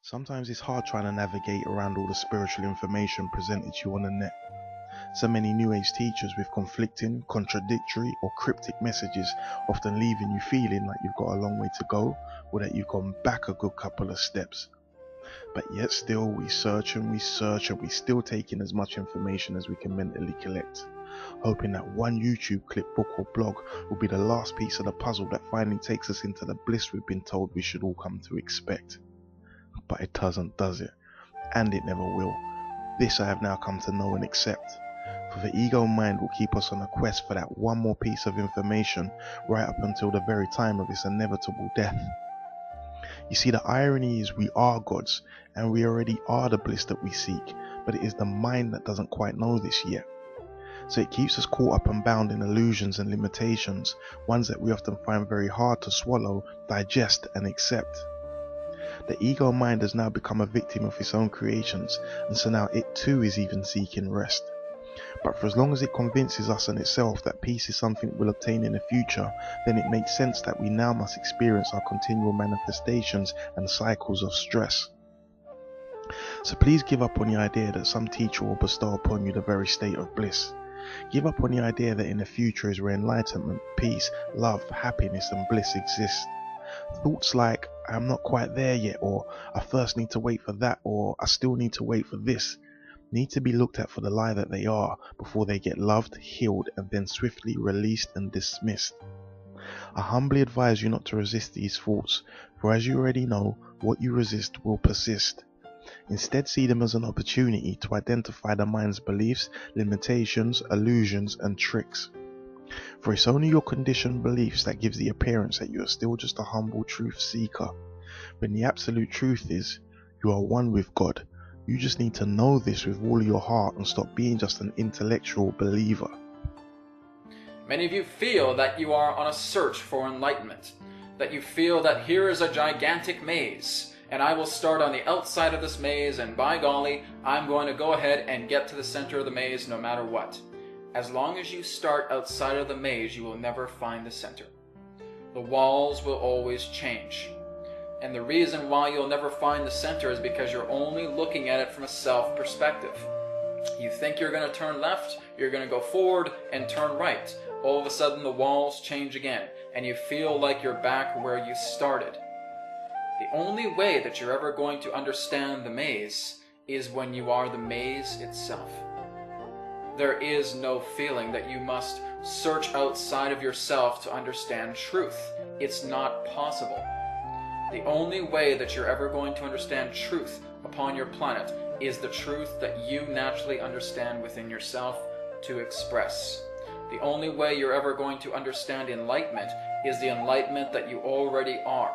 Sometimes it's hard trying to navigate around all the spiritual information presented to you on the net. So many New Age teachers with conflicting, contradictory or cryptic messages, often leaving you feeling like you've got a long way to go or that you've gone back a good couple of steps. But yet still we search and we still take in as much information as we can mentally collect, hoping that one YouTube clip, book or blog will be the last piece of the puzzle that finally takes us into the bliss we've been told we should all come to expect. But it doesn't, does it? And it never will. This I have now come to know and accept. For the ego mind will keep us on a quest for that one more piece of information right up until the very time of its inevitable death. You see, the irony is we are gods and we already are the bliss that we seek, but it is the mind that doesn't quite know this yet. So it keeps us caught up and bound in illusions and limitations, ones that we often find very hard to swallow, digest and accept. The ego mind has now become a victim of its own creations, and so now it too is even seeking rest. But for as long as it convinces us and itself that peace is something we'll obtain in the future, then it makes sense that we now must experience our continual manifestations and cycles of stress. So please give up on the idea that some teacher will bestow upon you the very state of bliss. Give up on the idea that in the future is where enlightenment, peace, love, happiness and bliss exist. Thoughts like, I'm not quite there yet, or I first need to wait for that, or I still need to wait for this, need to be looked at for the lie that they are before they get loved, healed, and then swiftly released and dismissed. I humbly advise you not to resist these thoughts, for as you already know, what you resist will persist. Instead, see them as an opportunity to identify the mind's beliefs, limitations, illusions, and tricks. For it's only your conditioned beliefs that gives the appearance that you are still just a humble truth seeker, when the absolute truth is, you are one with God. You just need to know this with all your heart and stop being just an intellectual believer. Many of you feel that you are on a search for enlightenment, that you feel that here is a gigantic maze, and I will start on the outside of this maze, and by golly, I'm going to go ahead and get to the center of the maze no matter what. As long as you start outside of the maze, you will never find the center. The walls will always change. And the reason why you'll never find the center is because you're only looking at it from a self perspective. You think you're going to turn left, you're going to go forward and turn right. All of a sudden the walls change again, and you feel like you're back where you started. The only way that you're ever going to understand the maze is when you are the maze itself. There is no feeling that you must search outside of yourself to understand truth. It's not possible. The only way that you're ever going to understand truth upon your planet is the truth that you naturally understand within yourself to express. The only way you're ever going to understand enlightenment is the enlightenment that you already are.